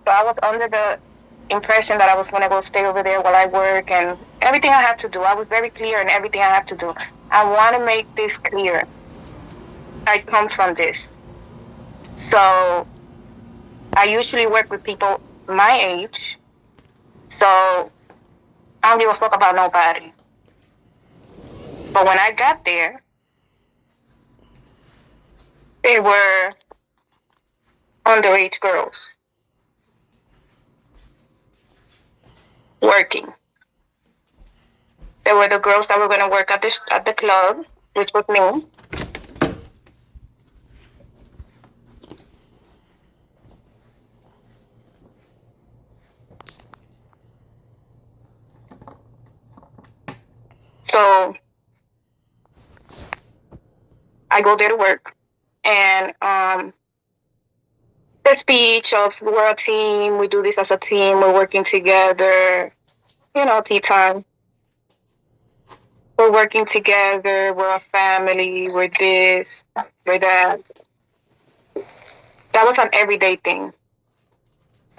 So I was under the impression that I was going to go stay over there while I work and everything I had to do. I was very clear in everything I have to do. I want to make this clear. I come from this. So I usually work with people my age. So I don't give a fuck about nobody. But when I got there, they were underage girls working. They were the girls that were going to work at the club, which was me. So I go there to work, and the speech of we're a team, we do this as a team, we're working together. Tea time. We're working together. We're a family. We're this. We're that. That was an everyday thing.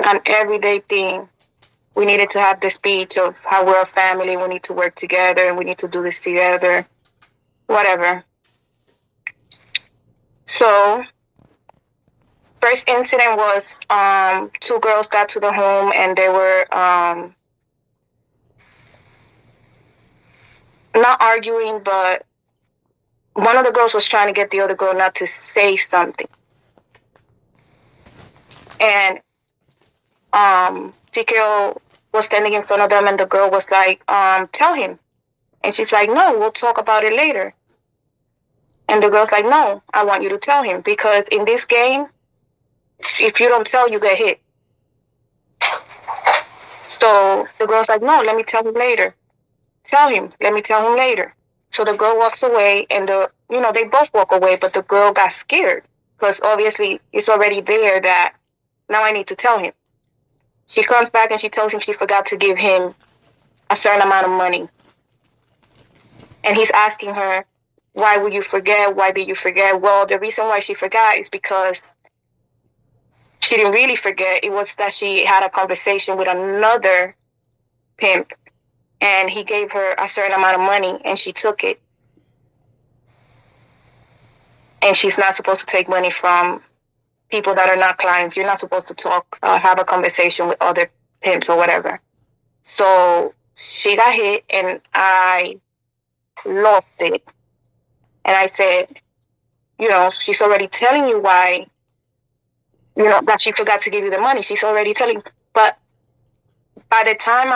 An everyday thing. We needed to have the speech of how we're a family. We need to work together and we need to do this together. Whatever. So first incident was two girls got to the home and they were not arguing, but one of the girls was trying to get the other girl not to say something. And TKO was standing in front of them and the girl was like, tell him. And she's like, no, we'll talk about it later. And the girl's like, no, I want you to tell him because in this game, if you don't tell, you get hit. So the girl's like, no, let me tell him later. Tell him, let me tell him later. So the girl walks away and they both walk away, but the girl got scared because obviously it's already there that now I need to tell him. She comes back and she tells him she forgot to give him a certain amount of money. And he's asking her, why would you forget? Why did you forget? Well, the reason why she forgot is because she didn't really forget. It was that she had a conversation with another pimp and he gave her a certain amount of money and she took it. And she's not supposed to take money from people that are not clients. You're not supposed to talk, have a conversation with other pimps or whatever. So she got hit and I lost it. And I said, she's already telling you why, that she forgot to give you the money. She's already telling you. But by the time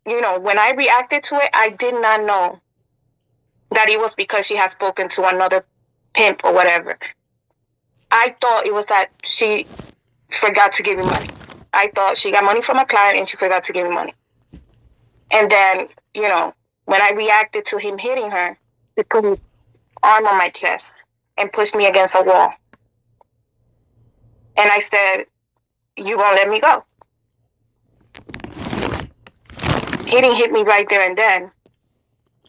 when I reacted to it, I did not know that it was because she had spoken to another pimp or whatever. I thought it was that she forgot to give me money. I thought she got money from a client and she forgot to give me money. And then, when I reacted to him hitting her, he put his arm on my chest and pushed me against a wall. And I said, you won't let me go. He didn't hit me right there and then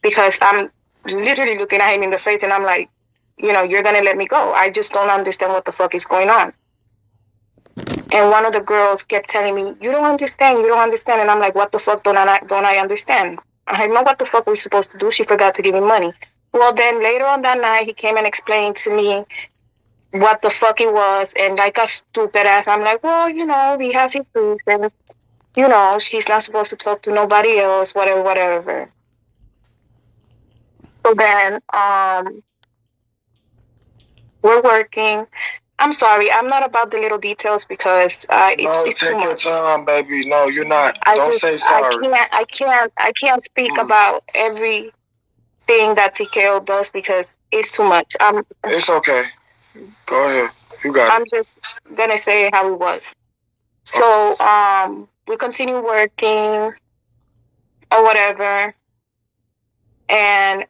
because I'm literally looking at him in the face and I'm like, you're going to let me go. I just don't understand what the fuck is going on. And one of the girls kept telling me, you don't understand. And I'm like, what the fuck don't I understand? I know what the fuck we're supposed to do. She forgot to give me money. Well, then later on that night, he came and explained to me what the fuck it was. And like a stupid ass, I'm like, well, he has his reasons. She's not supposed to talk to nobody else, whatever, whatever. So then, we're working. I'm sorry, I'm not about the little details because it's take too your much. time, baby. No, you're not. Don't say sorry. I can't speak about everything that TKO does because it's too much. It's okay. Go ahead. You got I'm it. just gonna say how it was. So we continue working or whatever, and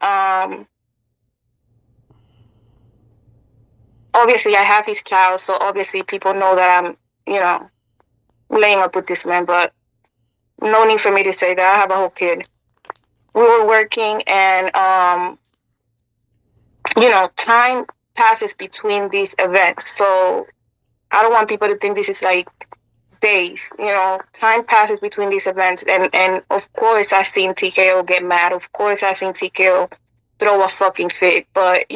obviously I have his child, so obviously people know that I'm laying up with this man, but no need for me to say that. I have a whole kid. We were working and time passes between these events. So I don't want people to think this is like days. Time passes between these events, and of course I seen TKO get mad. Of course I seen TKO throw a fucking fit. But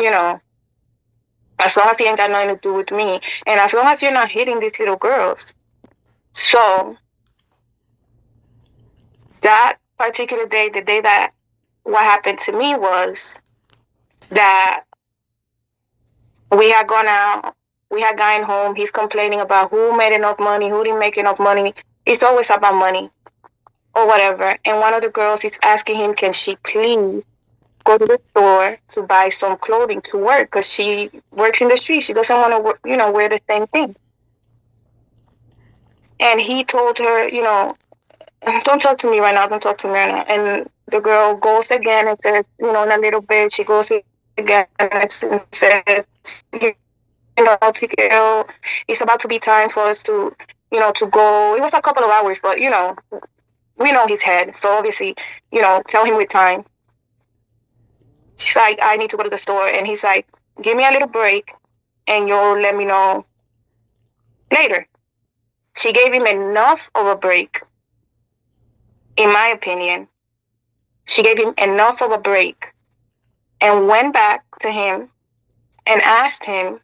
as long as he ain't got nothing to do with me, and as long as you're not hitting these little girls. So that particular day, the day that what happened to me was that we had gone out, we had gotten home. He's complaining about who made enough money, who didn't make enough money. It's always about money or whatever. And one of the girls is asking him, can she please go to the store to buy some clothing to work, because she works in the street. She doesn't want to, wear the same thing. And he told her, don't talk to me right now. Don't talk to me right now. And the girl goes again and says, in a little bit, she goes again and says, TKO, it's about to be time for us to, to go. It was a couple of hours, but, we know his head. So obviously, tell him with time. She's like, I need to go to the store. And he's like, give me a little break and you'll let me know later. She gave him enough of a break, in my opinion. She gave him enough of a break and went back to him and asked him,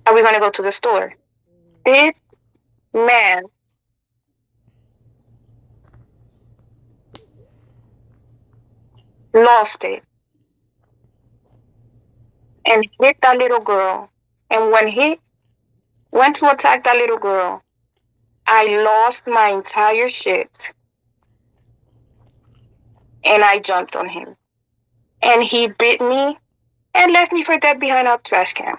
are we going to go to the store? This man lost it and hit that little girl. And when he went to attack that little girl, I lost my entire shit. And I jumped on him. And he bit me and left me for dead behind a trash can.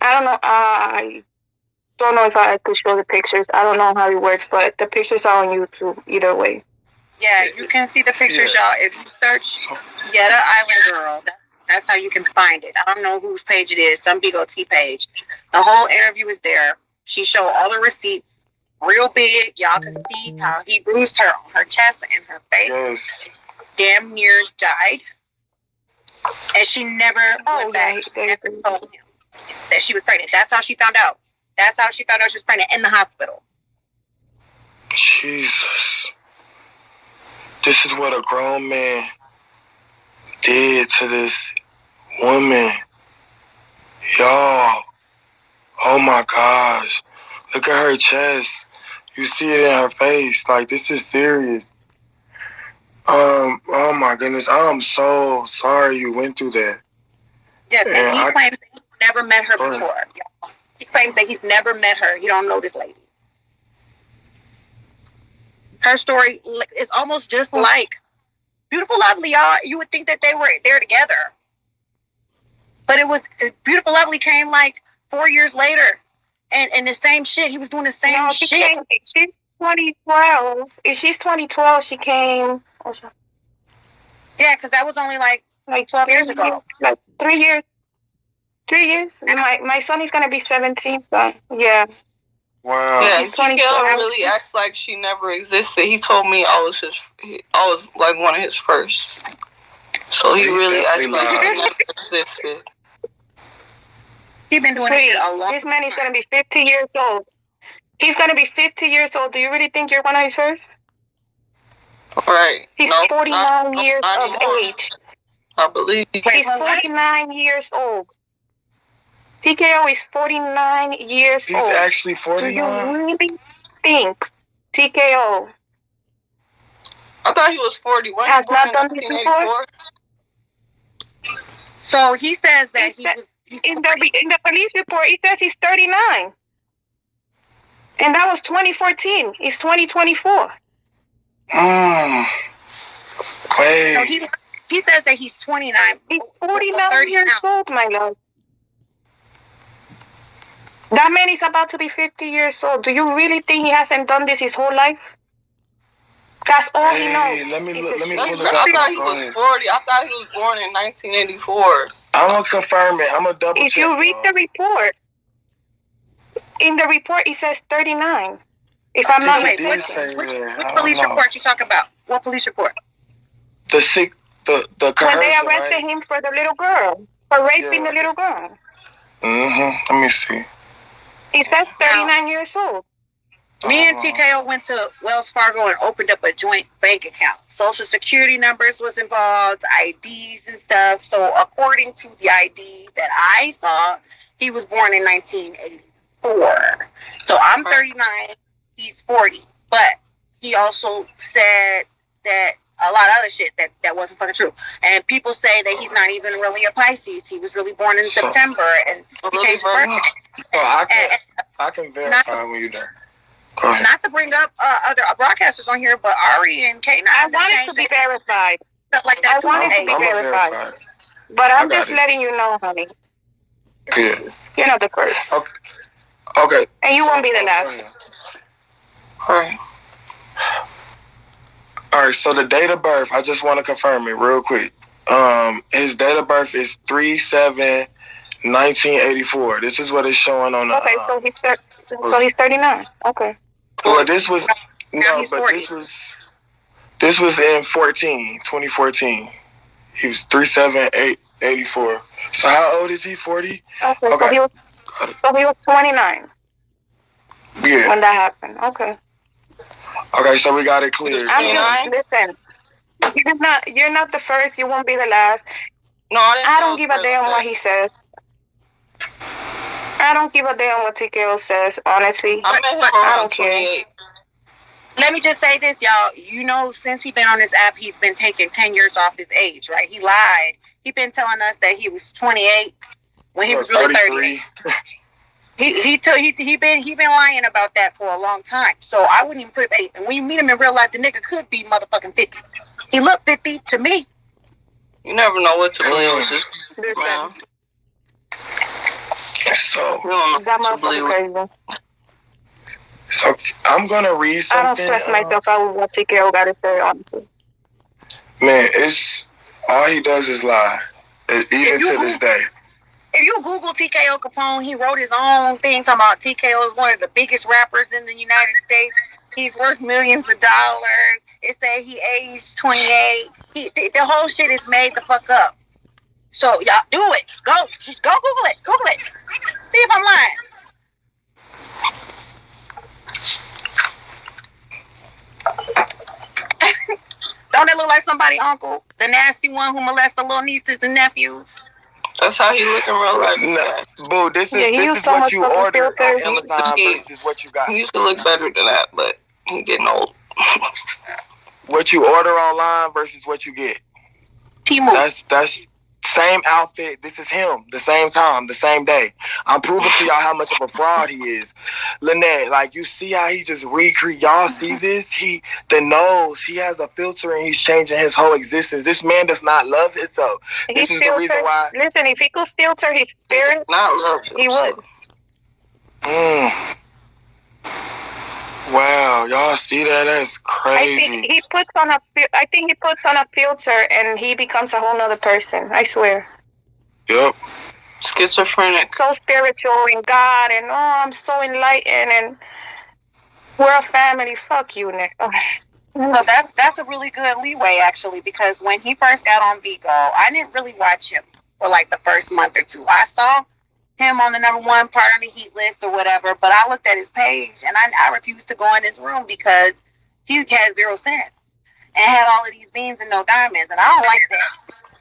I don't know. I don't know if I could show the pictures. I don't know how it works, but the pictures are on YouTube either way. Yeah, you can see the pictures, y'all. If you search Yetta Island Girl, that's how you can find it. I don't know whose page it is, some big OT page. The whole interview is there. She showed all the receipts, real big. Y'all can see how he bruised her on her chest and her face. Yes. Damn near died. And she never went back. She never told him that she was pregnant. That's how she found out. That's how she found out she was pregnant, in the hospital. Jesus. This is what a grown man did to this woman. Y'all. Oh my gosh. Look at her chest. You see it in her face. Like, this is serious. Oh my goodness. I'm so sorry you went through that. Yes, and he claims that he's never met her before. He claims that he's never met her. He don't know this lady. Her story is almost just like Beautiful Lovely, y'all. You would think that they were there together. But it was, Beautiful Lovely came like 4 years later. And the same shit. He was doing the same shit. She's 2012. If she's 2012, she came. Yeah, because that was only like 12 years ago. Like 3 years. 3 years. My son is gonna be 17. So yeah. Wow. Yeah, TKO really acts like she never existed. He told me I was like one of his first. So he really acts like she never existed. He's been doing this a long This man is gonna be 50 years old. He's gonna be 50 years old. Do you really think you're one of his first? Right. He's 49 years of age. I believe. He's 49 years old. TKO is 49 years old. He's actually 49? Do you really think TKO I thought he was 40. When has he born not in done this before? 1984? So he says that in the police report, it says he's 39. And that was 2014. It's 2024. Wait. No, he says that he's 29. He's 49 years old, my love. That man is about to be 50 years old. Do you really think he hasn't done this his whole life? That's all he knows. Let me pull it I up. thought he was 40. I thought he was born in 1984. I'm going to confirm it. I'm going to double check. If you read the report, in the report it says 39. If I'm not Wait, which police report you talking about? What police report? The coercion, when they arrested him for the little girl, for raping the little girl. Mm-hmm. Let me see. He says 39 years old. Me and TKO went to Wells Fargo and opened up a joint bank account. Social security numbers was involved, IDs and stuff. So according to the ID that I saw, he was born in 1984. So I'm 39, he's 40. But he also said that a lot of other shit that wasn't fucking true. And people say that he's not even really a Pisces. He was really born in September and he changed his birthday. So I can verify when you're done. Not to bring up other broadcasters on here, but Ari and K9. I want it to be verified. Stuff like that. I want it to be verified. But I'm just letting you know, honey. Yeah. You're not the first. Okay. And you won't be the last. Alright. Alright, so the date of birth, I just want to confirm it real quick. His date of birth is 3/7/1984. This is what it's showing on the. Okay, so he's 39. Okay. Well, this was this was in 2014. He was 3/7/84. So how old is he? 40. Okay. So he was 29. Yeah. When that happened. Okay. Okay, so we got it clear. Listen. You're not the first. You won't be the last. No, I don't give a damn what he says. I don't give a damn what TKO says, honestly. I don't care. Let me just say this, y'all. You know, since he's been on this app, he's been taking 10 years off his age, right? He lied. He's been telling us that he was 28 when he was really 38. He been lying about that for a long time. So I wouldn't even put it. And when you meet him in real life, the nigga could be motherfucking 50. He looked 50 to me. You never know what to believe with this man. So that motherfucker crazy. So I'm gonna read something. I don't stress myself out with what TKO got to say, honestly. Man, it's all he does is lie, even to this day. If you Google TKO Capone, he wrote his own thing talking about TKO is one of the biggest rappers in the United States. He's worth millions of dollars. It say he aged 28. The whole shit is made the fuck up. So y'all do it. Just go Google it. Google it. See if I'm lying. Don't that look like somebody's uncle? The nasty one who molests the little nieces and nephews? That's how he look in real life. Boo, this is what you order on Amazon versus what you got. He used to look better than that, but he's getting old. What you order online versus what you get. That's same outfit. This is him. The same time, the same day. I'm proving to y'all how much of a fraud he is. Lynette, like you see how he just recreate. Y'all see this? The nose. He has a filter and he's changing his whole existence. This man does not love himself. This is the reason why. Listen, if he could filter his spirit, he would. Wow, y'all see that? That's crazy. I think he puts on a filter and he becomes a whole nother person. I swear. Yep. Schizophrenic. So spiritual in God and I'm so enlightened and we're a family. Fuck you, Nick. Oh. So that's a really good leeway actually, because when he first got on Vigo, I didn't really watch him for like the first month or two. I saw him on the number one part on the heat list or whatever, but I looked at his page and I refused to go in his room because he had 0 cents and had all of these beans and no diamonds, and I don't like that.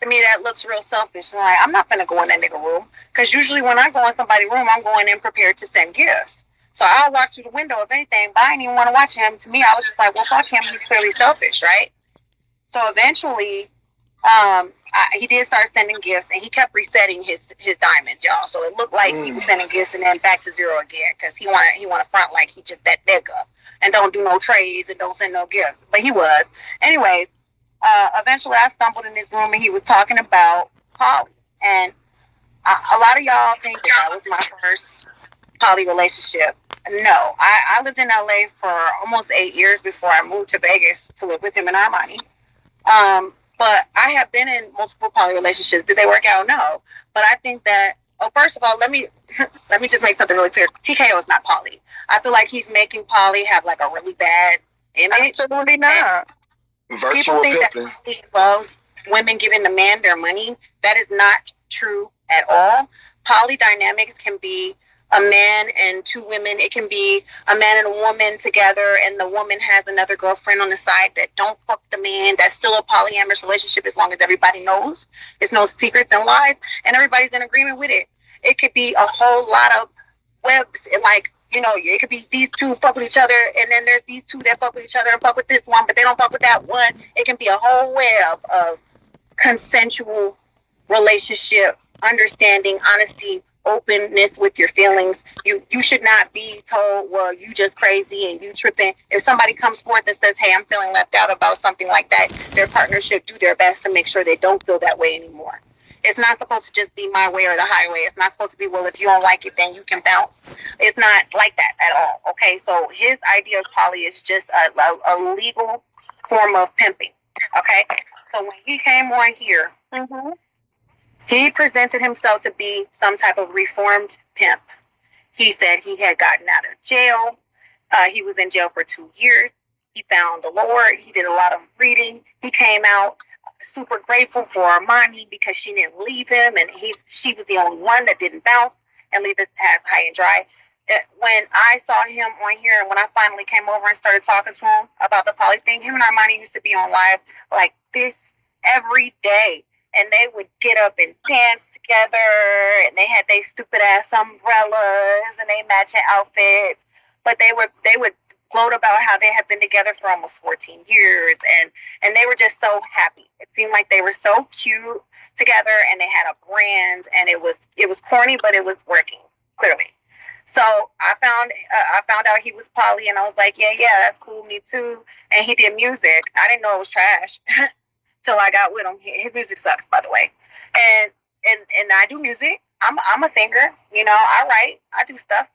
To me, that looks real selfish. And like, I'm not gonna go in that nigga room, because usually when I go in somebody's room, I'm going in prepared to send gifts. So I'll watch through the window if anything, but I didn't even want to watch him. To me, I was just like, well, fuck him. He's clearly selfish, right? So eventually, he did start sending gifts, and he kept resetting his diamonds, y'all. So it looked like he was sending gifts and then back to 0 again, because he want to front like he just that nigga and don't do no trades and don't send no gifts. But he was. Anyways, eventually I stumbled in his room and he was talking about poly, and a lot of y'all think that was my first poly relationship. No, I lived in LA for almost 8 years before I moved to Vegas to live with him and Armani. But I have been in multiple poly relationships. Did they work out? No. But I think that Oh, first of all, let me just make something really clear. TKO is not poly. I feel like he's making poly have like a really bad image. Absolutely not. Virtual People think pimping. that poly involves women giving the man their money. That is not true at all. Poly dynamics can be a man and two women. It can be a man and a woman together, and the woman has another girlfriend on the side that don't fuck the man. That's still a polyamorous relationship as long as everybody knows. There's no secrets and lies, and everybody's in agreement with it. It could be a whole lot of webs, like, you know, it could be these two fuck with each other, and then there's these two that fuck with each other and fuck with this one, but they don't fuck with that one. It can be a whole web of consensual relationship, understanding, honesty, openness with your feelings. You should not be told, well, you just crazy and you tripping. If somebody comes forth and says, hey, I'm feeling left out about something like that, their partner should do their best to make sure they don't feel that way anymore. It's not supposed to just be my way or the highway. It's not supposed to be, well, if you don't like it, then you can bounce. It's not like that at all. Okay, so his idea of poly is just a legal form of pimping. Okay, so when he came on here, he presented himself to be some type of reformed pimp. He said he had gotten out of jail. He was in jail for 2 years. He found the Lord. He did a lot of reading. He came out super grateful for Armani because she didn't leave him, and she was the only one that didn't bounce and leave his ass high and dry. When I saw him on here, and when I finally came over and started talking to him about the poly thing, him and Armani used to be on live like this every day. And they would get up and dance together, and they had their stupid ass umbrellas and they matching outfits. But they would gloat about how they had been together for almost 14 years, and they were just so happy. It seemed like they were so cute together, and they had a brand, and it was corny, but it was working clearly. So I found out he was poly, and I was like, yeah, that's cool, me too. And he did music. I didn't know it was trash. Till I got with him. His music sucks, by the way. And I do music. I'm a singer. You know, I write. I do stuff.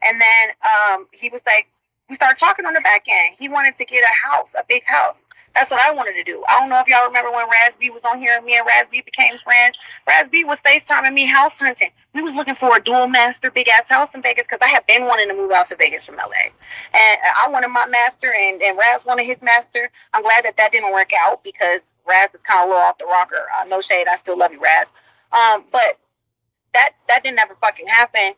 And then he was like, we started talking on the back end. He wanted to get a house, a big house. That's what I wanted to do. I don't know if y'all remember when Raz B was on here and me and Raz B became friends. Raz B was FaceTiming me house hunting. We was looking for a dual master big ass house in Vegas because I had been wanting to move out to Vegas from LA. And I wanted my master, and Raz wanted his master. I'm glad that didn't work out because Raz is kind of a little off the rocker. No shade. I still love you, Raz. But that didn't ever fucking happen.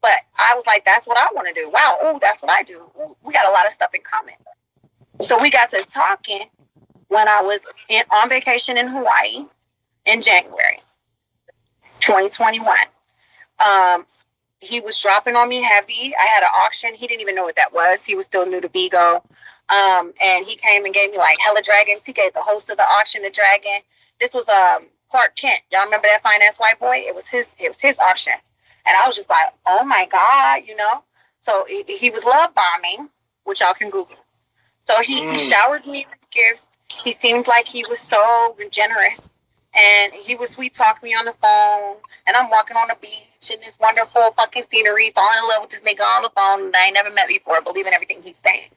But I was like, that's what I want to do. Wow. Oh, that's what I do. Ooh, we got a lot of stuff in common. So we got to talking when I was on vacation in Hawaii in January 2021. He was dropping on me heavy. I had an auction. He didn't even know what that was. He was still new to Bigo. And he came and gave me like hella dragons. He gave the host of the auction a dragon. This was Clark Kent. Y'all remember that fine ass white boy? It was his auction. And I was just like, oh my God, you know? So he was love bombing, which y'all can Google. So he showered me with gifts. He seemed like he was so generous. And he would sweet talk me on the phone. And I'm walking on the beach in this wonderful fucking scenery, falling in love with this nigga on the phone that I ain't never met before, believing everything he's saying.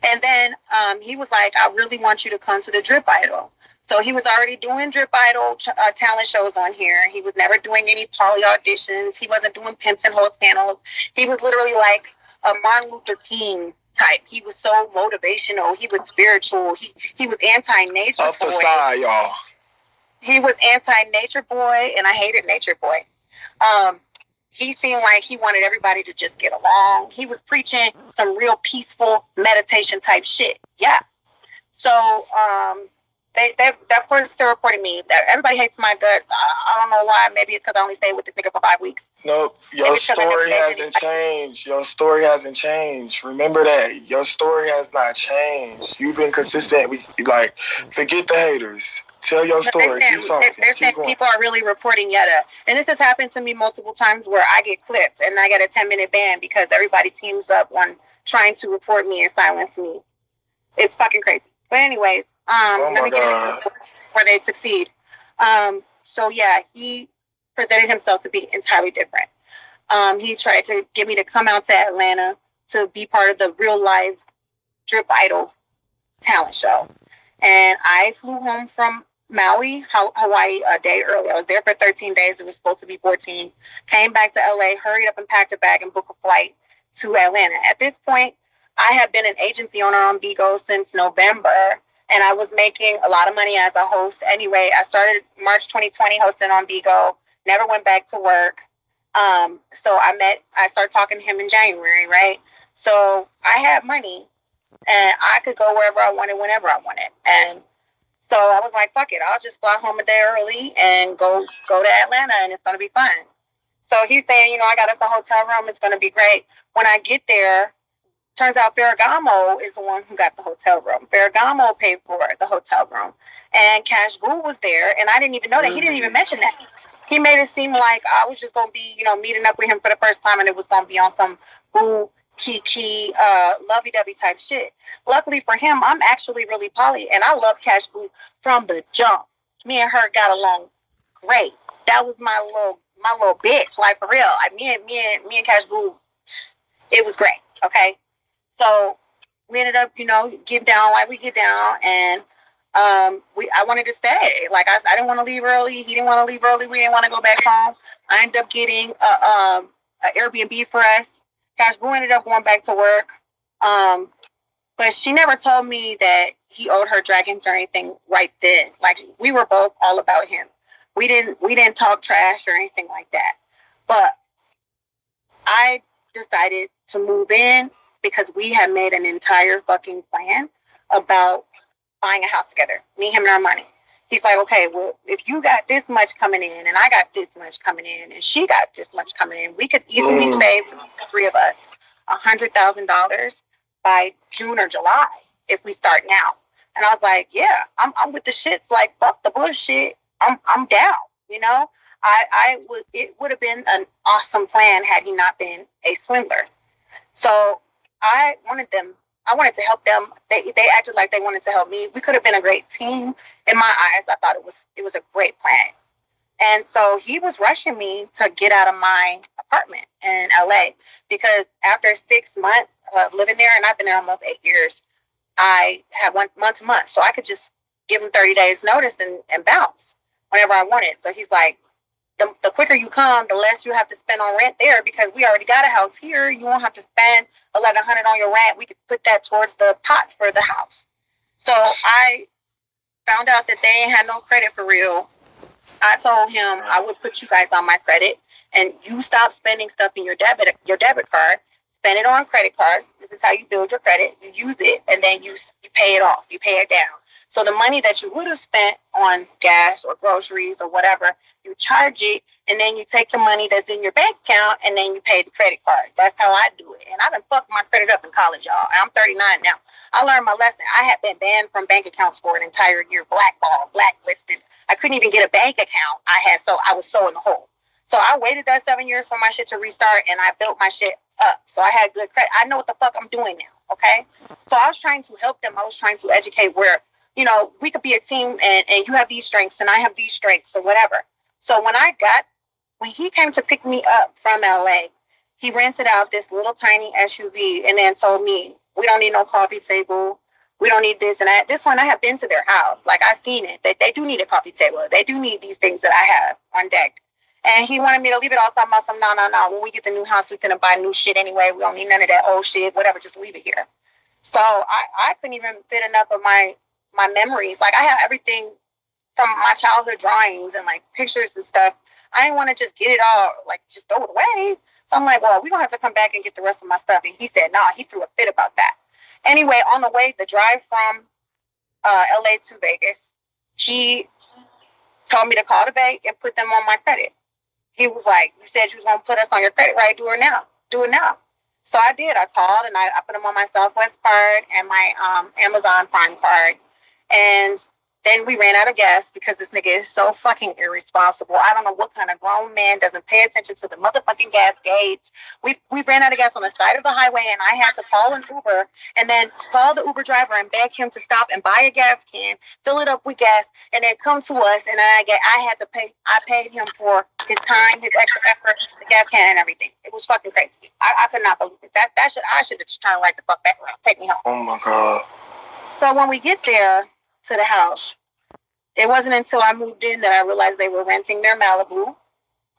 And then he was like, I really want you to come to the Drip Idol. So he was already doing Drip Idol talent shows on here. He was never doing any poly auditions. He wasn't doing pimps and host panels. He was literally like a Martin Luther King type. He was so motivational. He was spiritual. He was anti-nature boy. Side, y'all. He was anti-nature boy, and I hated nature boy. He seemed like he wanted everybody to just get along. He was preaching some real peaceful meditation type shit. Yeah. So they of course they're reporting me. That everybody hates my guts. I don't know why. Maybe it's because I only stayed with this nigga for 5 weeks. Nope. Your story hasn't changed. Your story hasn't changed. Remember that. Your story has not changed. You've been consistent. Like, forget the haters. Tell your story. Keep talking. They're saying people are really reporting Yetta. And this has happened to me multiple times where I get clipped and I get a 10-minute ban because everybody teams up on trying to report me and silence me. It's fucking crazy. But anyways, let me get into where they succeed. So yeah, he presented himself to be entirely different. He tried to get me to come out to Atlanta to be part of the real live Drip Idol talent show. And I flew home from Maui, Hawaii, a day early. I was there for 13 days. It was supposed to be 14. Came back to LA, hurried up and packed a bag and booked a flight to Atlanta. At this point, I have been an agency owner on Bigo since November, and I was making a lot of money as a host. Anyway, I started March 2020 hosting on Bigo, never went back to work. So I started talking to him in January, right? So I had money, and I could go wherever I wanted, whenever I wanted. And so I was like, fuck it, I'll just fly home a day early and go to Atlanta, and it's going to be fun. So he's saying, I got us a hotel room. It's going to be great. When I get there, turns out Ferragamo is the one who got the hotel room. Ferragamo paid for the hotel room. And Cash Boo was there, and I didn't even know that. He didn't even mention that. He made it seem like I was just going to be, meeting up with him for the first time, and it was going to be on some boo, kiki, lovey-dovey type shit. Luckily for him, I'm actually really poly, and I love Cash Boo from the jump. Me and her got along great. That was my little bitch, like for real. Me and Cash Boo, it was great. Okay, so we ended up, getting down like we get down, and I wanted to stay. Like I didn't want to leave early. He didn't want to leave early. We didn't want to go back home. I ended up getting a Airbnb for us. Cash Boo ended up going back to work. But she never told me that he owed her dragons or anything right then. Like we were both all about him. We didn't talk trash or anything like that. But I decided to move in because we had made an entire fucking plan about buying a house together. Me, him, and our money. He's like, okay, well, if you got this much coming in and I got this much coming in and she got this much coming in, we could easily save the three of us $100,000 by June or July if we start now. And I was like, yeah, I'm with the shits. Like, fuck the bullshit. I'm down. It would have been an awesome plan had he not been a swindler. So I wanted to help them. They acted like they wanted to help me. We could have been a great team. In my eyes, I thought it was a great plan. And so he was rushing me to get out of my apartment in LA because after 6 months of living there, and I've been there almost 8 years, I had one month to month. So I could just give him 30 days notice and bounce whenever I wanted. So he's like, the quicker you come, the less you have to spend on rent there because we already got a house here. You won't have to spend $1,100 on your rent. We could put that towards the pot for the house. So I found out that they ain't had no credit for real. I told him I would put you guys on my credit, and you stop spending stuff in your debit card. Spend it on credit cards. This is how you build your credit. You use it, and then you pay it off. You pay it down. So the money that you would have spent on gas or groceries or whatever, you charge it, and then you take the money that's in your bank account, and then you pay the credit card. That's how I do it. And I done fucked my credit up in college, y'all. I'm 39 now. I learned my lesson. I had been banned from bank accounts for an entire year, blackballed, blacklisted. I couldn't even get a bank account. I was so in the hole. So I waited that 7 years for my shit to restart, and I built my shit up. So I had good credit. I know what the fuck I'm doing now, okay? So I was trying to help them. I was trying to educate where, we could be a team and you have these strengths and I have these strengths or whatever. So when he came to pick me up from LA, he rented out this little tiny SUV and then told me, we don't need no coffee table. We don't need this and that. This one, I have been to their house. Like, I've seen it. They do need a coffee table. They do need these things that I have on deck. And he wanted me to leave it all talking about some, no. When we get the new house, we're going to buy new shit anyway. We don't need none of that old shit, whatever. Just leave it here. So I couldn't even fit enough of my memories. Like, I have everything from my childhood drawings and, like, pictures and stuff. I didn't want to just get it all, like, just throw it away. So I'm like, well, we're going to have to come back and get the rest of my stuff. And he said, nah, he threw a fit about that. Anyway, on the way, the drive from LA to Vegas, he told me to call the bank and put them on my credit. He was like, you said you was going to put us on your credit, right? Do it now. So I did. I called and I put them on my Southwest card and my Amazon Prime card. And then we ran out of gas because this nigga is so fucking irresponsible. I don't know what kind of grown man doesn't pay attention to the motherfucking gas gauge. We ran out of gas on the side of the highway, and I had to call an Uber and then call the Uber driver and beg him to stop and buy a gas can, fill it up with gas, and then come to us. And then I paid him for his time, his extra effort, the gas can, and everything. It was fucking crazy. I could not believe it. I should have just turned right the fuck back around. Take me home. Oh my God. So when we get there to the house, It wasn't until I moved in that I realized they were renting their Malibu,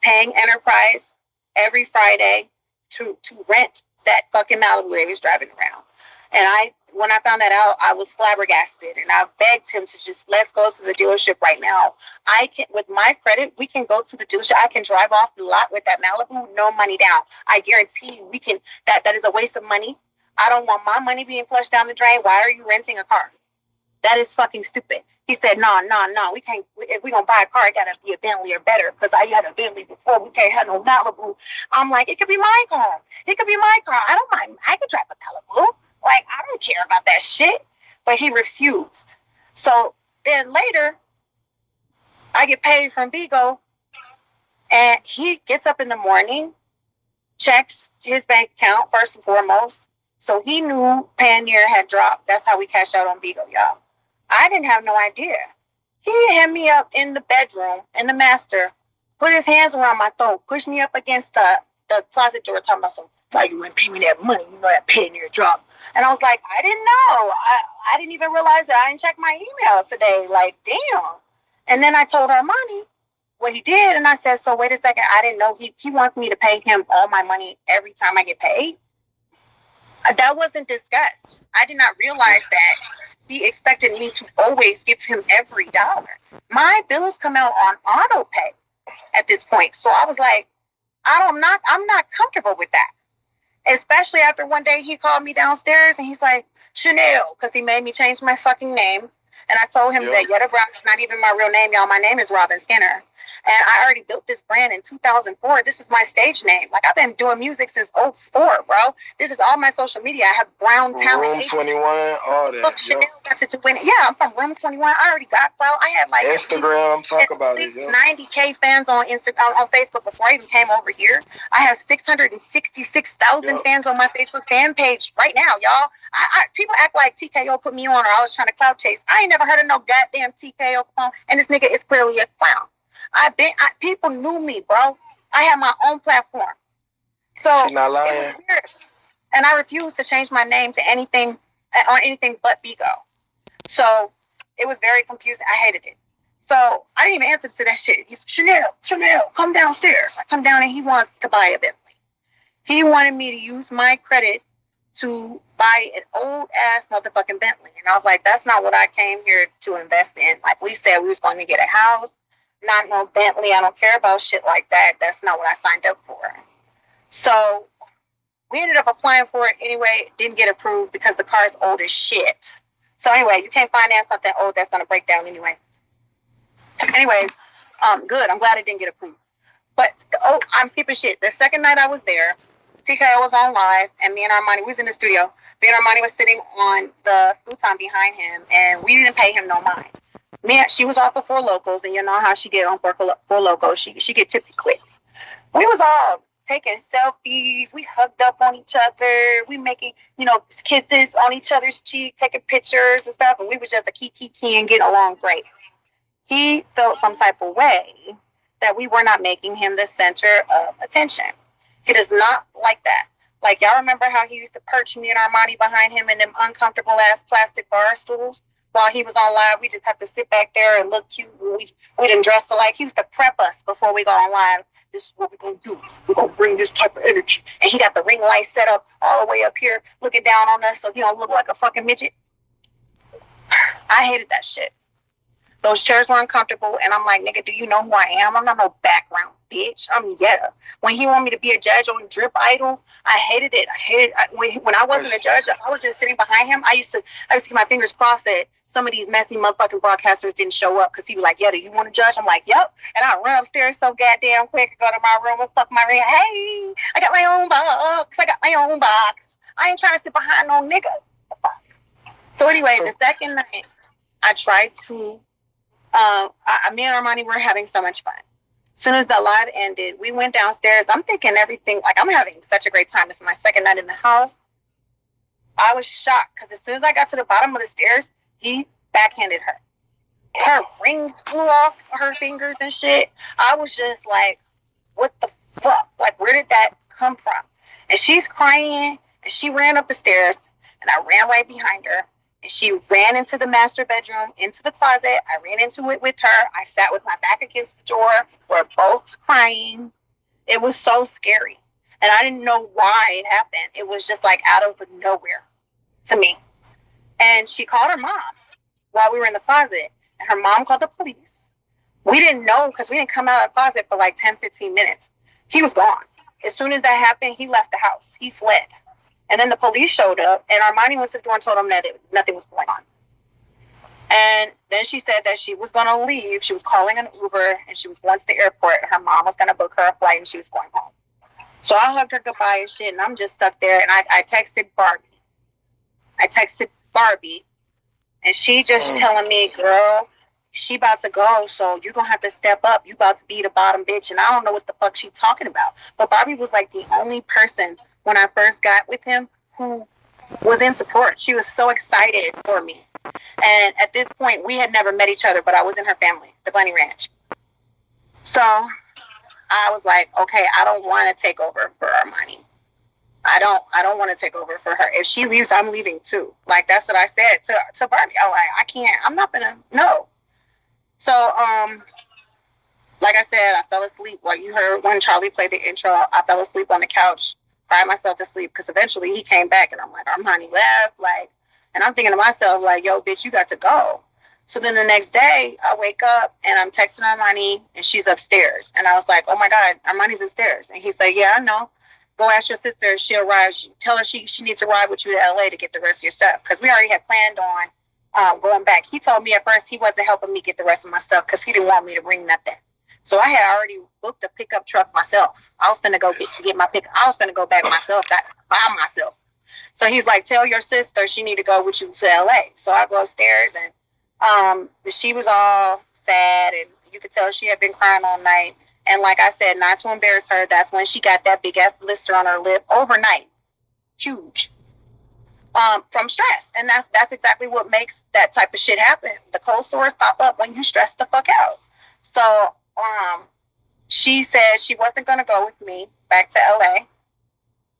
paying Enterprise every Friday to rent that fucking Malibu they was driving around. And when I found that out, I was flabbergasted, and I begged him to just let's go to the dealership right now. I can, with my credit, we can go to the dealership. I can drive off the lot with that Malibu, no money down. I guarantee you, we can. That is a waste of money. I don't want my money being flushed down the drain. Why are you renting a car? That is fucking stupid. He said, no, we can't. If we're going to buy a car, it got to be a Bentley or better, because I had a Bentley before. We can't have no Malibu. I'm like, it could be my car. It could be my car. I don't mind. I could drive a Malibu. Like, I don't care about that shit. But he refused. So then later, I get paid from Bigo, and he gets up in the morning, checks his bank account first and foremost. So he knew Payoneer had dropped. That's how we cashed out on Bigo, y'all. I didn't have no idea. He had me up in the bedroom, in the master, put his hands around my throat, pushed me up against the closet door, talking about why you wouldn't pay me that money? You know that Payoneer drop. And I was like, I didn't know. I didn't even realize that. I didn't check my email today. Like, damn. And then I told Armani what he did, and I said, so wait a second. I didn't know he wants me to pay him all my money every time I get paid. That wasn't discussed. I did not realize that he expected me to always give him every dollar. My bills come out on auto pay at this point. So I was like, I'm not comfortable with that. Especially after one day he called me downstairs and he's like, Chanel, because he made me change my fucking name. And I told him that Yetta Brown is not even my real name, y'all. My name is Robin Skinner. And I already built this brand in 2004. This is my stage name. Like, I've been doing music since 2004, bro. This is all my social media. I have Brown Talent. Room 21, all that. Look, Chanel got to do it. Yeah, I'm from Room 21. I already got clout. I had like Instagram, talk about it. 90K fans on Instagram, on Facebook before I even came over here. I have 666,000 fans on my Facebook fan page right now, y'all. People act like TKO put me on or I was trying to clout chase. I ain't never heard of no goddamn TKO clone, and this nigga is clearly a clown. People knew me, bro. I had my own platform. So she's not lying. And I refused to change my name to anything on anything but Bigo. So it was very confusing. I hated it. So I didn't even answer to that shit. He's Chanel, come downstairs. I come down and he wants to buy a Bentley. He wanted me to use my credit to buy an old ass motherfucking Bentley. And I was like, that's not what I came here to invest in. Like we said, we was going to get a house, not no Bentley. I don't care about shit like that. That's not what I signed up for. So we ended up applying for it anyway. It didn't get approved because the car is old as shit. So anyway, you can't finance something old that's going to break down anyway. Anyways, good. I'm glad it didn't get approved. But, I'm skipping shit. The second night I was there, TKO was on live, and me and Armani was in the studio. Me and Armani was sitting on the futon behind him, and we didn't pay him no mind. She was off of Four Locals, and you know how she get on Four Locals. She get tipsy quick. We was all taking selfies. We hugged up on each other. We making, kisses on each other's cheek, taking pictures and stuff. And we was just a kiki and getting along great. He felt some type of way that we were not making him the center of attention. He does not like that. Like, y'all remember how he used to perch me and Armani behind him in them uncomfortable ass plastic bar stools? While he was on live, we just have to sit back there and look cute. We didn't dress alike. He used to prep us before we go on live. This is what we're going to do. We're going to bring this type of energy. And he got the ring light set up all the way up here, looking down on us so he don't look like a fucking midget. I hated that shit. Those chairs were uncomfortable, and I'm like, nigga, do you know who I am? I'm not no background bitch. I'm Yetta. When he wanted me to be a judge on Drip Idol, I hated it. When I wasn't a judge, I was just sitting behind him. I used to keep my fingers crossed that some of these messy motherfucking broadcasters didn't show up because he was like, Yetta, you want to judge? I'm like, yep. And I run upstairs so goddamn quick and go to my room and fuck my ring. Hey, I got my own box. I ain't trying to sit behind no nigga. So anyway, the second night, I tried to me and Armani were having so much fun. As soon as the live ended, we went downstairs. I'm thinking everything, like, I'm having such a great time. This is my second night in the house. I was shocked because as soon as I got to the bottom of the stairs, he backhanded her. Her rings flew off her fingers and shit. I was just like, what the fuck? Like, where did that come from? And she's crying, and she ran up the stairs, and I ran right behind her. And she ran into the master bedroom, into the closet. I ran into it with her. I sat with my back against the door. We're both crying. It was so scary. And I didn't know why it happened. It was just like out of nowhere to me. And she called her mom while we were in the closet. And her mom called the police. We didn't know because we didn't come out of the closet for like 10, 15 minutes. He was gone. As soon as that happened, he left the house. He fled. And then the police showed up, and Armani went to the door and told them that nothing was going on. And then she said that she was going to leave. She was calling an Uber, and she was going to the airport. Her mom was going to book her a flight, and she was going home. So I hugged her goodbye and shit, and I'm just stuck there. And I texted Barbie. And she just telling me, girl, she about to go, so you're going to have to step up. You about to be the bottom bitch. And I don't know what the fuck she's talking about. But Barbie was like the only person when I first got with him who was in support. She was so excited for me. And at this point, we had never met each other, but I was in her family, the Bunny Ranch. So I was like, okay, I don't want to take over for Armani. I don't want to take over for her. If she leaves, I'm leaving too. Like, that's what I said to Barbie. I was like, I can't, I'm not gonna, no. So, like I said, I fell asleep. Like you heard when Charlie played the intro, I fell asleep on the couch, cried myself to sleep because eventually he came back and I'm like, Armani left. Like, and I'm thinking to myself, like, yo, bitch, you got to go. So then the next day I wake up and I'm texting Armani and she's upstairs. And I was like, oh my God, Armani's upstairs. And he said, yeah, I know. Go ask your sister. She'll ride. Tell her she needs to ride with you to LA to get the rest of your stuff. Because we already had planned on going back. He told me at first he wasn't helping me get the rest of my stuff because he didn't want me to bring nothing. So I had already booked a pickup truck myself. I was going to go get my pick. I was going to go back myself, by myself. So he's like, tell your sister she need to go with you to LA. So I go upstairs and she was all sad and you could tell she had been crying all night. And like I said, not to embarrass her, that's when she got that big ass blister on her lip overnight. Huge. From stress. And that's exactly what makes that type of shit happen. The cold sores pop up when you stress the fuck out. So she said she wasn't going to go with me back to LA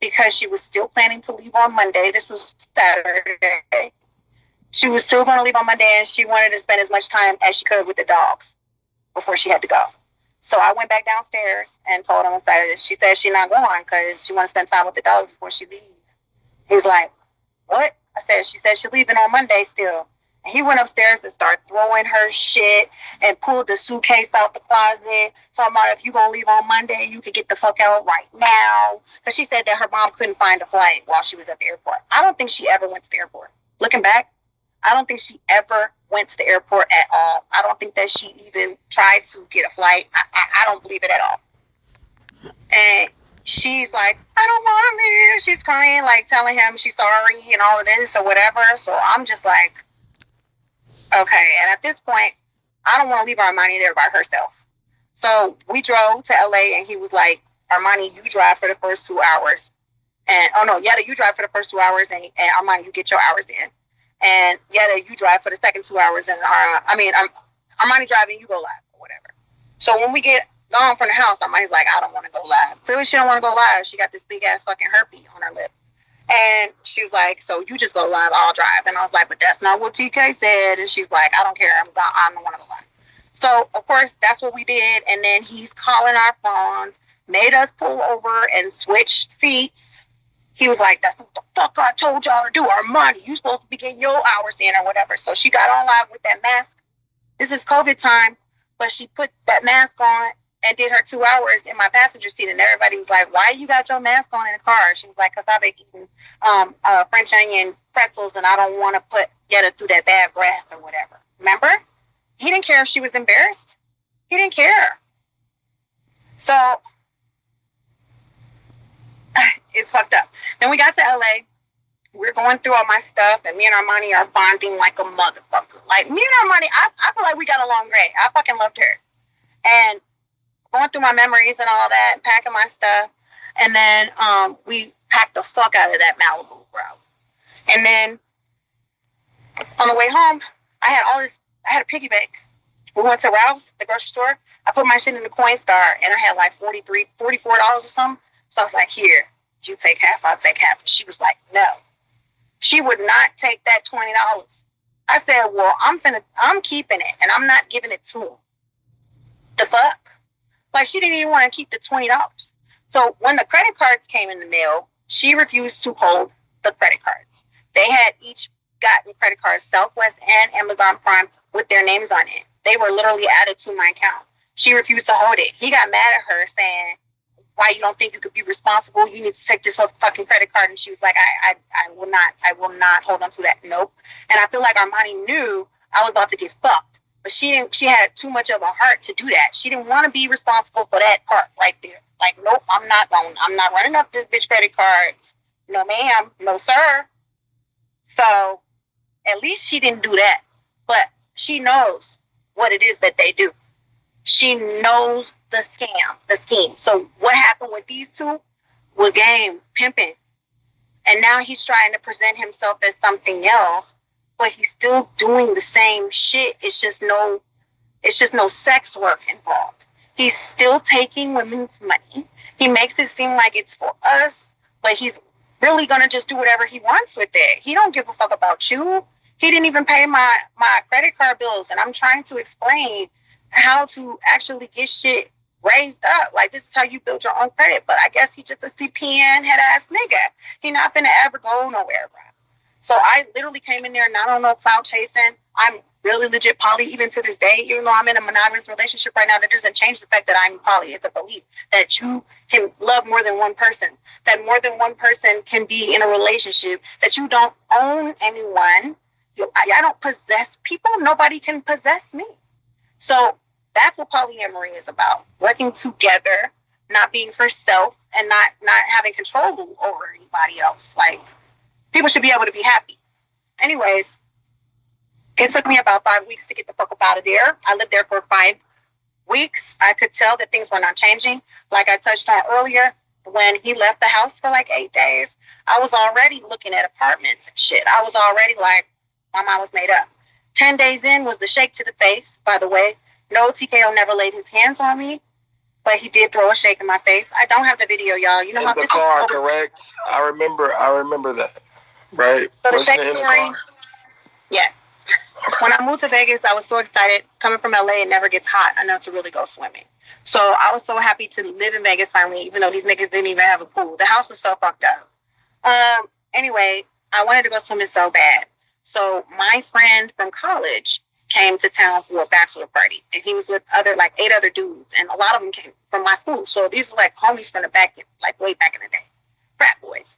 because she was still planning to leave on Monday. This was Saturday. She was still going to leave on Monday and she wanted to spend as much time as she could with the dogs before she had to go. So I went back downstairs and told him that she said she's not going because she wants to spend time with the dogs before she leaves. He's like, what? I said, she said she's leaving on Monday still. And he went upstairs and started throwing her shit and pulled the suitcase out the closet. Talking about if you're going to leave on Monday, you could get the fuck out right now. Because she said that her mom couldn't find a flight while she was at the airport. I don't think she ever went to the airport. Looking back, I don't think she ever went to the airport at all. I don't think that she even tried to get a flight. I don't believe it at all. And she's like, I don't want to leave. She's crying, like telling him she's sorry and all of this or whatever. So I'm just like, okay. And at this point, I don't want to leave Armani there by herself. So we drove to LA and he was like, Armani, you drive for the first 2 hours. And, oh no, Yetta, you drive for the first 2 hours and Armani, you get your hours in. And Yetta, you drive for the second 2 hours, and Armani driving, you go live or whatever. So when we get gone from the house, Armani's like, I don't want to go live. Clearly, she don't want to go live. She got this big ass fucking herpes on her lip, and she's like, so you just go live, I'll drive. And I was like, but that's not what TK said. And she's like, I don't care, I don't want to go live. So of course, that's what we did. And then he's calling our phones, made us pull over and switch seats. He was like, that's what the fuck I told y'all to do. Armani, you supposed to be getting your hours in or whatever. So she got on live with that mask. This is COVID time, but she put that mask on and did her 2 hours in my passenger seat. And everybody was like, why you got your mask on in the car? She was like, because I've been eating French onion pretzels and I don't want to put Yetta through that bad breath or whatever. Remember? He didn't care if she was embarrassed. He didn't care. So it's fucked up. Then we got to LA. We're going through all my stuff, and me and Armani are bonding like a motherfucker. Like, me and Armani, I feel like we got along great. I fucking loved her. And going through my memories and all that, packing my stuff. And then we packed the fuck out of that Malibu, bro. And then on the way home, I had a piggy bank. We went to Ralph's, the grocery store. I put my shit in the Coinstar, and I had like $44 or something. So I was like, here, you take half, I'll take half. And she was like, no. She would not take that $20. I said, well, I'm keeping it, and I'm not giving it to him. The fuck? Like, she didn't even want to keep the $20. So when the credit cards came in the mail, she refused to hold the credit cards. They had each gotten credit cards, Southwest and Amazon Prime, with their names on it. They were literally added to my account. She refused to hold it. He got mad at her, saying, why you don't think you could be responsible? You need to take this whole fucking credit card. And she was like, I will not hold on to that. Nope. And I feel like Armani knew I was about to get fucked. But she had too much of a heart to do that. She didn't want to be responsible for that part right there. Like, nope, I'm not running up this bitch credit cards. No ma'am, no sir. So at least she didn't do that. But she knows what it is that they do. She knows the scam, the scheme. So what happened with these two was game, pimping. And now he's trying to present himself as something else, but he's still doing the same shit. It's just no sex work involved. He's still taking women's money. He makes it seem like it's for us, but he's really gonna just do whatever he wants with it. He don't give a fuck about you. He didn't even pay my credit card bills, and I'm trying to explain how to actually get shit raised up. Like, this is how you build your own credit. But I guess he just a CPN head ass nigga. He not finna ever go nowhere, bro. So I literally came in there not on no clout chasing. I'm really legit poly even to this day. Even though I'm in a monogamous relationship right now, that doesn't change the fact that I'm poly. It's a belief that you can love more than one person, that more than one person can be in a relationship, that you don't own anyone. I don't possess people. Nobody can possess me. So that's what polyamory is about. Working together, not being for self, and not having control over anybody else. Like, people should be able to be happy. Anyways, it took me about 5 weeks to get the fuck up out of there. I lived there for 5 weeks. I could tell that things were not changing. Like I touched on earlier, when he left the house for like 8 days, I was already looking at apartments and shit. I was already like, my mind was made up. 10 days in was the shake to the face, by the way. No, TKO never laid his hands on me, but he did throw a shake in my face. I don't have the video, y'all. You know in how the this car, is correct? I remember that. Right? So the Wasn't shake it in story, the car? yes. When I moved to Vegas, I was so excited. Coming from LA, it never gets hot enough to really go swimming. So I was so happy to live in Vegas finally, even though these niggas didn't even have a pool. The house was so fucked up. Anyway, I wanted to go swimming so bad. So my friend from college came to town for a bachelor party, and he was with 8 other dudes, and a lot of them came from my school. So these were like homies from the back, like way back in the day, frat boys.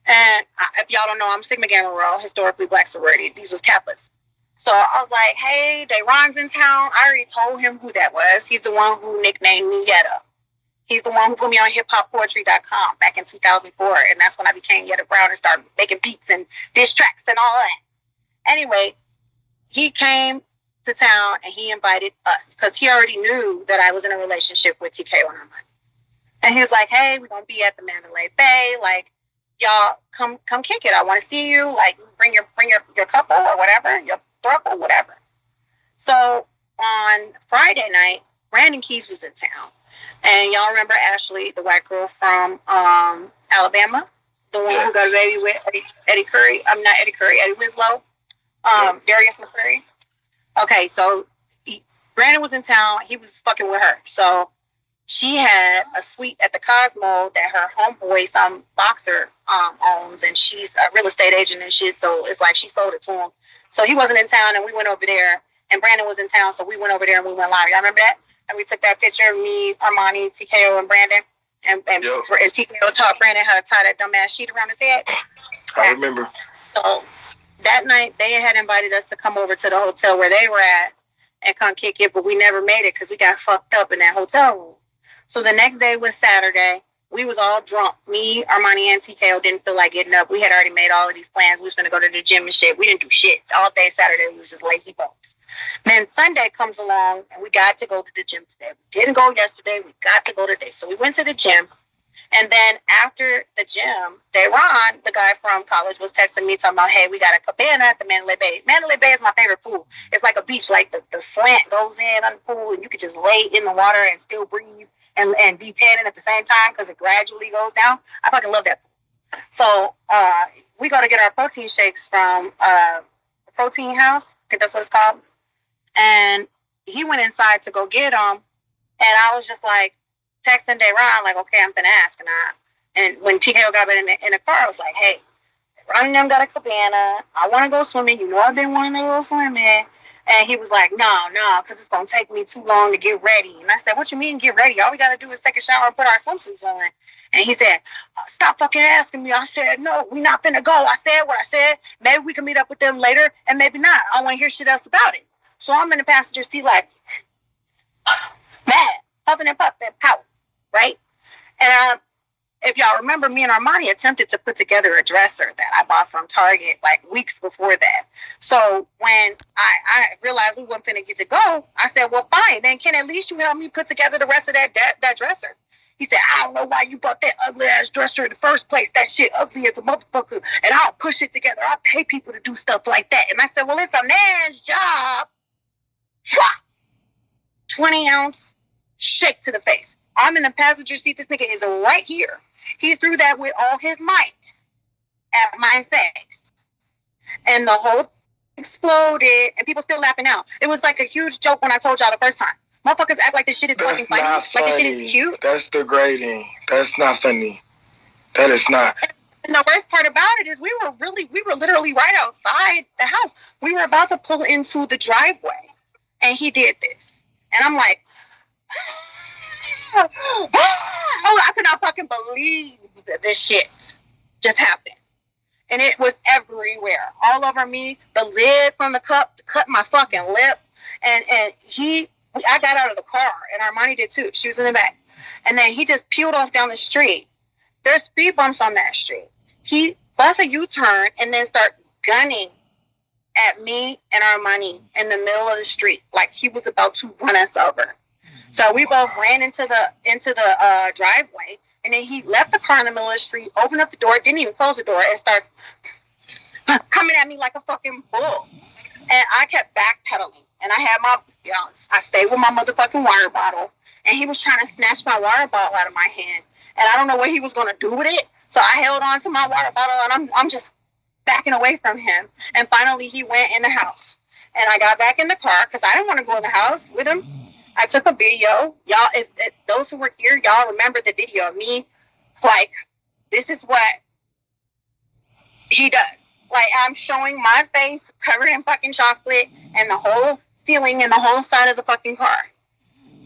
And if y'all don't know, I'm Sigma Gamma Rho, historically black sorority. These was Kappas. So I was like, hey, Dayron's in town. I already told him who that was. He's the one who nicknamed me Yetta. He's the one who put me on hiphoppoetry.com back in 2004. And that's when I became Yetta Brown and started making beats and diss tracks and all that. Anyway, he came to town and he invited us because he already knew that I was in a relationship with TKO and Armani. And he was like, hey, we're going to be at the Mandalay Bay. Like, y'all come kick it. I want to see you. Like, bring your couple or whatever, your throuple, whatever. So on Friday night, Brandon Keys was in town. And y'all remember Ashley, the white girl from Alabama? The one who got a baby with Eddie Curry. I'm not Eddie Curry, Eddie Winslow. Darius McCurry. Okay, so Brandon was in town. He was fucking with her. So she had a suite at the Cosmo that her homeboy, some boxer, owns, and she's a real estate agent and shit. So it's like she sold it to him. So he wasn't in town, and we went over there. And Brandon was in town, so we went over there and we went live. Y'all remember that? And we took that picture of me, Armani, TKO, and Brandon. And TKO taught Brandon how to tie that dumbass sheet around his head. I remember. So that night, they had invited us to come over to the hotel where they were at and come kick it, but we never made it because we got fucked up in that hotel room. So the next day was Saturday. We was all drunk. Me, Armani, and TKO didn't feel like getting up. We had already made all of these plans. We was going to go to the gym and shit. We didn't do shit. All day Saturday, we was just lazy bones. Then Sunday comes along, and we got to go to the gym today. We didn't go yesterday. We got to go today. So we went to the gym. And then after the gym, Dayron, the guy from college, was texting me talking about, hey, we got a cabana at the Mandalay Bay. Mandalay Bay is my favorite pool. It's like a beach. Like the slant goes in on the pool, and you could just lay in the water and still breathe and be tanning at the same time because it gradually goes down. I fucking love that pool. So we go to get our protein shakes from Protein House. I think that's what it's called. And he went inside to go get them. And I was just like, texting Dayron, like, okay, I'm finna ask. And when TKO got in the car, I was like, hey, Ron and them got a cabana. I want to go swimming. You know I've been wanting to go swimming. And he was like, no, because it's going to take me too long to get ready. And I said, what you mean get ready? All we got to do is take a shower and put our swimsuits on. And he said, stop fucking asking me. I said, no, we not finna go. I said what I said. Maybe we can meet up with them later and maybe not. I don't want to hear shit else about it. So I'm in the passenger seat like, mad, huffing and puffing, pout, right? And if y'all remember, me and Armani attempted to put together a dresser that I bought from Target like weeks before that. So when I realized we weren't finna get to go, I said, well, fine. Then can at least you help me put together the rest of that dresser? He said, I don't know why you bought that ugly-ass dresser in the first place. That shit ugly as a motherfucker. And I'll push it together. I'll pay people to do stuff like that. And I said, well, it's a man's job. 20-ounce shake to the face. I'm in the passenger seat. This nigga is right here. He threw that with all his might at my face. And the whole exploded. And people still laughing out. It was like a huge joke when I told y'all the first time. Motherfuckers act like this shit is fucking funny. Like this shit is cute. That's degrading. That's not funny. That is not. And the worst part about it is we were literally right outside the house. We were about to pull into the driveway. And he did this. And I'm like, oh, I could not fucking believe that this shit just happened. And it was everywhere. All over me. The lid from the cup cut my fucking lip. And I got out of the car. And Armani did too. She was in the back. And then he just peeled off down the street. There's speed bumps on that street. He busts a U-turn and then start gunning at me and Armani in the middle of the street. Like he was about to run us over. So we both ran into the driveway, and then he left the car in the middle of the street, opened up the door, didn't even close the door, and starts coming at me like a fucking bull. And I kept backpedaling, and I had I stayed with my motherfucking water bottle, and he was trying to snatch my water bottle out of my hand, and I don't know what he was gonna do with it. So I held on to my water bottle, and I'm just backing away from him. And finally, he went in the house, and I got back in the car because I didn't want to go in the house with him. I took a video. Y'all, if those who were here, y'all remember the video of me. Like, this is what he does. Like, I'm showing my face covered in fucking chocolate and the whole ceiling and the whole side of the fucking car.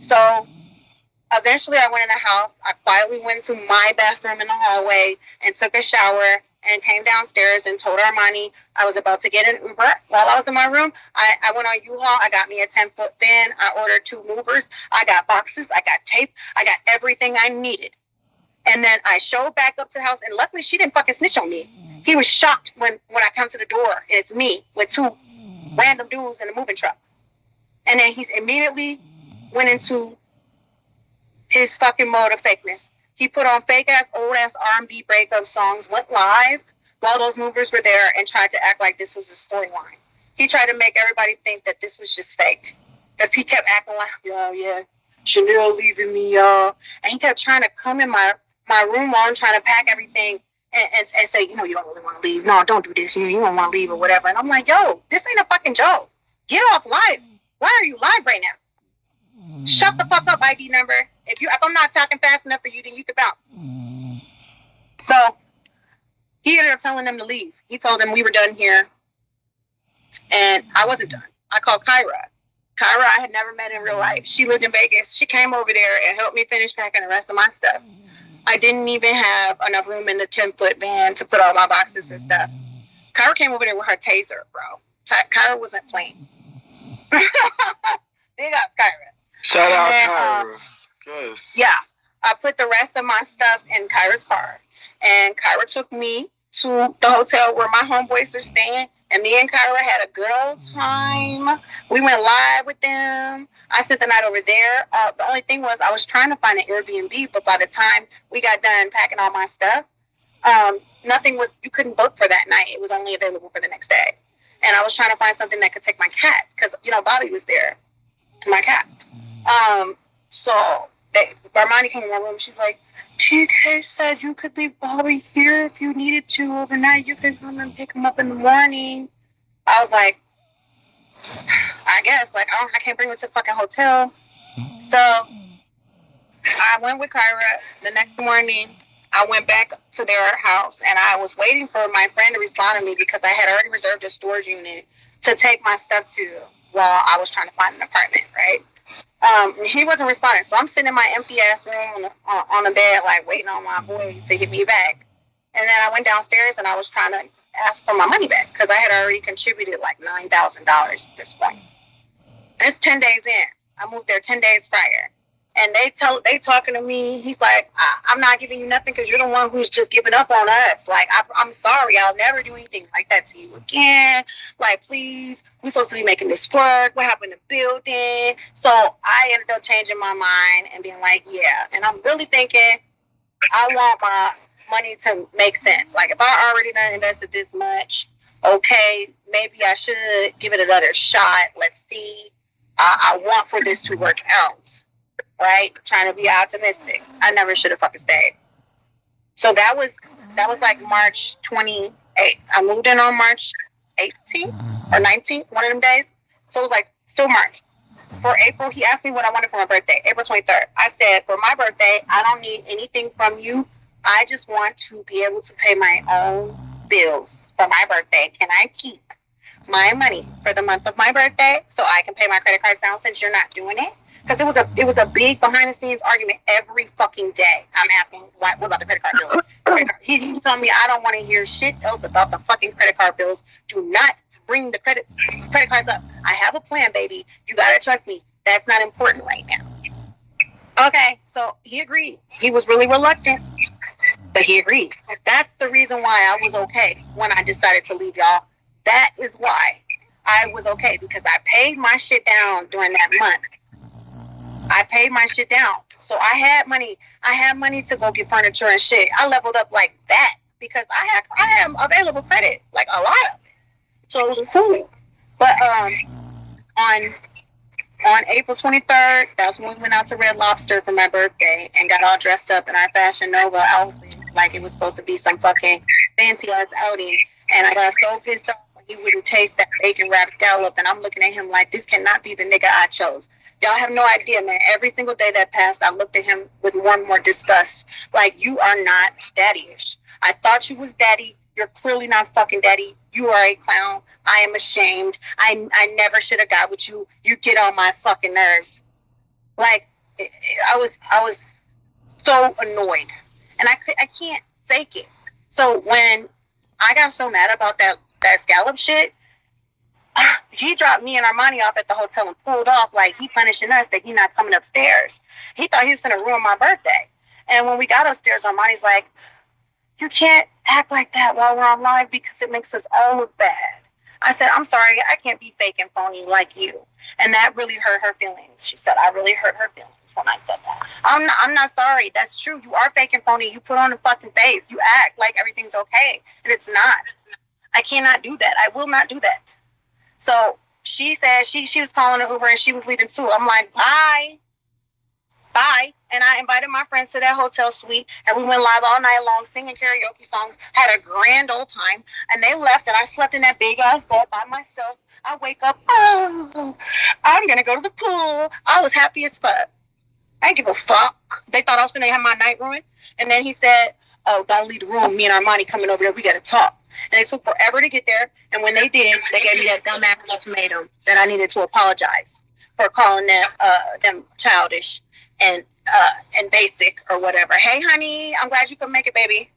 So, eventually I went in the house. I quietly went to my bathroom in the hallway and took a shower and came downstairs and told Armani I was about to get an Uber. While I was in my room, I went on U-Haul. I got me a 10-foot bin. I ordered 2 movers. I got boxes. I got tape. I got everything I needed. And then I showed back up to the house, and luckily she didn't fucking snitch on me. He was shocked when I come to the door, and it's me with 2 random dudes in a moving truck. And then he's immediately went into his fucking mode of fakeness. He put on fake-ass, old-ass R&B breakup songs, went live while those movers were there, and tried to act like this was a storyline. He tried to make everybody think that this was just fake. Because he kept acting like, yeah, Chanel leaving me, y'all. And he kept trying to come in my room while I'm trying to pack everything and say, you don't really want to leave. No, don't do this. You don't want to leave or whatever. And I'm like, yo, this ain't a fucking joke. Get off live. Why are you live right now? Shut the fuck up, ID number. If I'm not talking fast enough for you, then you can bounce. So he ended up telling them to leave. He told them we were done here. And I wasn't done. I called Kyra. Kyra I had never met in real life. She lived in Vegas. She came over there and helped me finish packing the rest of my stuff. I didn't even have enough room in the 10-foot van to put all my boxes and stuff. Kyra came over there with her taser, bro. Kyra wasn't playing. Big up Kyra. Shout out Kyra. Yes. Yeah. I put the rest of my stuff in Kyra's car. And Kyra took me to the hotel where my homeboys are staying. And me and Kyra had a good old time. We went live with them. I spent the night over there. The only thing was I was trying to find an Airbnb, but by the time we got done packing all my stuff, you couldn't book for that night. It was only available for the next day. And I was trying to find something that could take my cat because, Bobby was there, my cat. So Armani came in my room. She's like, TK said you could leave Bobby here if you needed to overnight. You could come and pick him up in the morning. I was like, I guess. Like, I can't bring him to the fucking hotel. So I went with Kyra. The next morning, I went back to their house, and I was waiting for my friend to respond to me because I had already reserved a storage unit to take my stuff to while I was trying to find an apartment, right? He wasn't responding, so I'm sitting in my empty ass room on the bed, like waiting on my boy to hit me back. And then I went downstairs and I was trying to ask for my money back because I had already contributed like $9,000 at this point. It's 10 days in. I moved there 10 days prior. And they talking to me. He's like, I'm not giving you nothing because you're the one who's just giving up on us. Like, I'm sorry. I'll never do anything like that to you again. Like, please, we're supposed to be making this work. What happened to building? So I ended up changing my mind and being like, yeah. And I'm really thinking I want my money to make sense. Like, if I already done invested this much, okay, maybe I should give it another shot. Let's see. I want for this to work out. Right? Trying to be optimistic. I never should have fucking stayed. So that was like March 28th. I moved in on March 18th or 19th, one of them days. So it was like still March. For April, he asked me what I wanted for my birthday, April 23rd. I said, for my birthday, I don't need anything from you. I just want to be able to pay my own bills for my birthday. Can I keep my money for the month of my birthday so I can pay my credit cards down since you're not doing it? Because it was a big behind the scenes argument every fucking day. I'm asking, what about the credit card bills? He's telling me I don't want to hear shit else about the fucking credit card bills. Do not bring the credit cards up. I have a plan, baby. You gotta trust me. That's not important right now. Okay, so he agreed. He was really reluctant, but he agreed. That's the reason why I was okay when I decided to leave, y'all. That is why I was okay, because I paid my shit down during that month. I paid my shit down. So I had money. I had money to go get furniture and shit. I leveled up like that because I have available credit, like a lot of it. So it was cool. But on April 23rd, that's when we went out to Red Lobster for my birthday and got all dressed up in our Fashion Nova outfit like it was supposed to be some fucking fancy ass outing. And I got so pissed off when he wouldn't taste that bacon wrapped scallop. And I'm looking at him like, this cannot be the nigga I chose. Y'all have no idea, man. Every single day that passed, I looked at him with more and more disgust. Like, you are not daddy-ish. I thought you was daddy. You're clearly not fucking daddy. You are a clown. I am ashamed. I never should have got with you. You get on my fucking nerves. Like, I was so annoyed. And I can't fake it. So when I got so mad about that scallop shit, he dropped me and Armani off at the hotel and pulled off like he punishing us that he not coming upstairs. He thought he was going to ruin my birthday. And when we got upstairs, Armani's like, you can't act like that while we're on live because it makes us all look bad. I said, I'm sorry, I can't be fake and phony like you. And that really hurt her feelings. She said, I really hurt her feelings when I said that. I'm not sorry. That's true. You are fake and phony. You put on a fucking face. You act like everything's okay. And it's not. I cannot do that. I will not do that. So she said she was calling an Uber and she was leaving too. I'm like, bye. And I invited my friends to that hotel suite and we went live all night long singing karaoke songs, had a grand old time, and they left and I slept in that big ass bed by myself. I wake up, oh, I'm going to go to the pool. I was happy as fuck. I didn't give a fuck. They thought I was going to have my night ruined. And then he said, oh, don't leave the room. Me and Armani coming over there. We got to talk. And it took forever to get there. And when they did, they gave me that dumbass ultimatum that I needed to apologize for calling them childish and basic or whatever. Hey, honey, I'm glad you could make it, baby.